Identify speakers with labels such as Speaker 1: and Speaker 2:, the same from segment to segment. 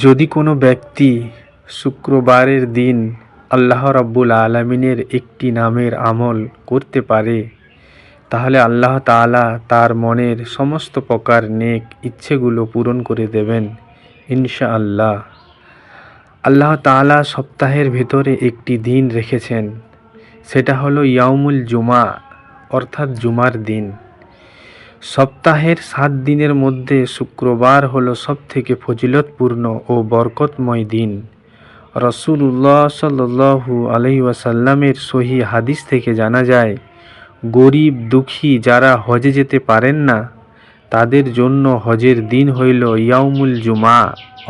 Speaker 1: যদি কোনো ব্যক্তি শুক্রবারের দিন আল্লাহ রাব্বুল আলামিনের একটি নামের আমল করতে পারে, তাহলে আল্লাহ তাআলা তার মনের সমস্ত প্রকার নেক ইচ্ছেগুলো পূরণ করে দেবেন ইনশাআল্লাহ। আল্লাহ তাআলা সপ্তাহের ভেতরে একটি দিন রেখেছেন, সেটা হলো ইয়াউমুল জুমা, অর্থাৎ জুমার দিন। সপ্তাহের ৭ দিনের মধ্যে শুক্রবার হলো সবথেকে ফজিলতপূর্ণ ও বরকতময় দিন। রাসূলুল্লাহ সাল্লাল্লাহু আলাইহি ওয়াসাল্লামের সহিহ হাদিস থেকে জানা যায়, গরিব দুঃখী যারা হজে যেতে পারেন না, তাদের জন্য হজের দিন হইল ইয়াউমুল জুমা,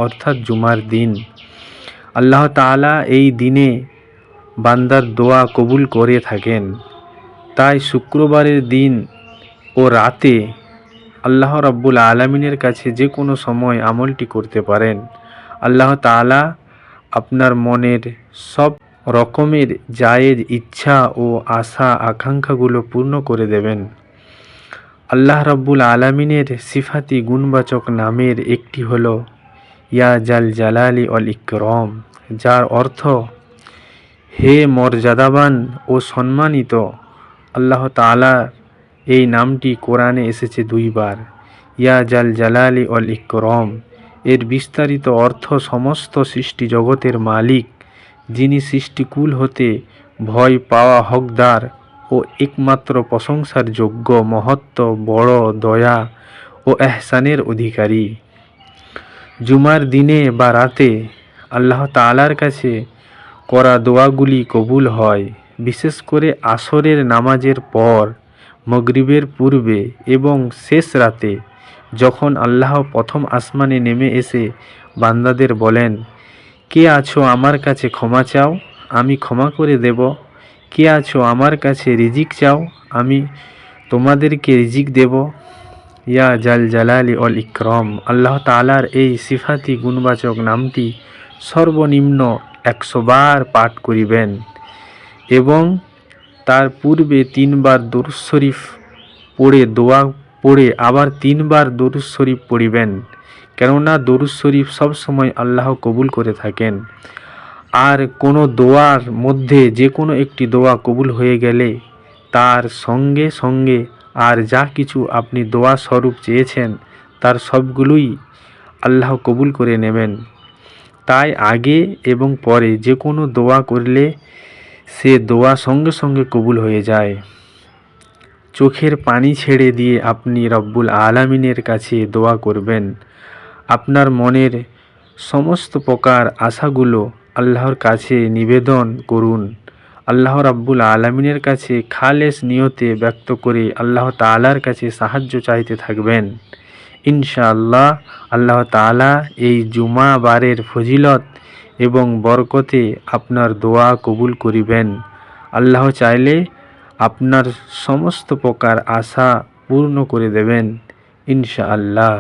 Speaker 1: অর্থাৎ জুমার দিন। আল্লাহ তাআলা এই দিনে বান্দার দোয়া কবুল করে থাকেন। তাই শুক্রবারের দিন ও রাতে আল্লাহ রাব্বুল আলামিনের কাছে যে কোনো সময় আমলটি করতে পারেন। আল্লাহ তাআলা আপনার মনের সব রকমের জায়েজ ইচ্ছা ও আশা আকাঙ্ক্ষাগুলো পূর্ণ করে দেবেন। আল্লাহ রাব্বুল আলামিনের সিফাতি গুণবাচক নামের একটি হলো ইয়া জাল জালালি ওয়াল ইকরাম, যার অর্থ হে মর্যাদাবান ও সম্মানিত। আল্লাহ তাআলা এই নামটি কোরআনে এসেছে 2 বার, ইয়া জাল জালালি ওয়াল ইকরাম। এর বিস্তারিত অর্থ সমস্ত সৃষ্টি জগতের মালিক, যিনি সৃষ্টিকুল হতে ভয় পাওয়া হকদার ও একমাত্র প্রশংসার যোগ্য, মহত্ব বড়, দয়া ও এহসানের অধিকারী। জুমার দিনে বা রাতে আল্লাহ তাআলার কাছে করা দোয়াগুলি কবুল হয়, বিশেষ করে আসরের নামাজের পর, মাগরিবের পূর্বে এবং শেষ রাতে, যখন আল্লাহ প্রথম আসমানে নেমে এসে বান্দাদের বলেন, কে আছো আমার কাছে ক্ষমা চাও, আমি ক্ষমা করে দেব। কে আছো আমার কাছে রিজিক চাও, আমি তোমাদেরকে রিজিক দেব। ইয়া জাল জালালি ওয়াল ইকরাম, আল্লাহ তাআলার এই সিফাতি গুণবাচক নামটি সর্বনিম্ন 100 বার পাঠ করিবেন এবং তার পূর্বে 3 বার দুরূদ শরীফ পড়ে দোয়া পড়ে আবার 3 বার দুরূদ শরীফ পড়িবেন, কেননা দুরূদ শরীফ সবসময় আল্লাহ কবুল করে থাকেন। আর কোনো দোয়ার মধ্যে যে কোনো একটি দোয়া কবুল হয়ে গেলে তার সঙ্গে সঙ্গে আর যা কিছু আপনি দোয়া স্বরূপ চেয়েছেন তার সবগুলোই আল্লাহ কবুল করে নেবেন। তাই আগে এবং পরে যে কোনো দোয়া করলে সে দোয়া সঙ্গে সঙ্গে কবুল হয়ে যায়। চোখের পানি ছেড়ে দিয়ে আপনি রব্বুল আলামিনের কাছে দোয়া করবেন। আপনার মনের সমস্ত প্রকার আশাগুলো আল্লাহর কাছে নিবেদন করুন। আল্লাহ রাব্বুল আলামিনের কাছে খালেস নিয়তে ব্যক্ত করে আল্লাহ তাআলার কাছে সাহায্য চাইতে থাকবেন। ইনশাআল্লাহ আল্লাহ তাআলা এই জুমা বারের ফজিলত এবং বরকতে আপনার দোয়া কবুল করিবেন। আল্লাহ চাইলে আপনার সমস্ত প্রকার আশা পূর্ণ করে দেবেন ইনশাআল্লাহ।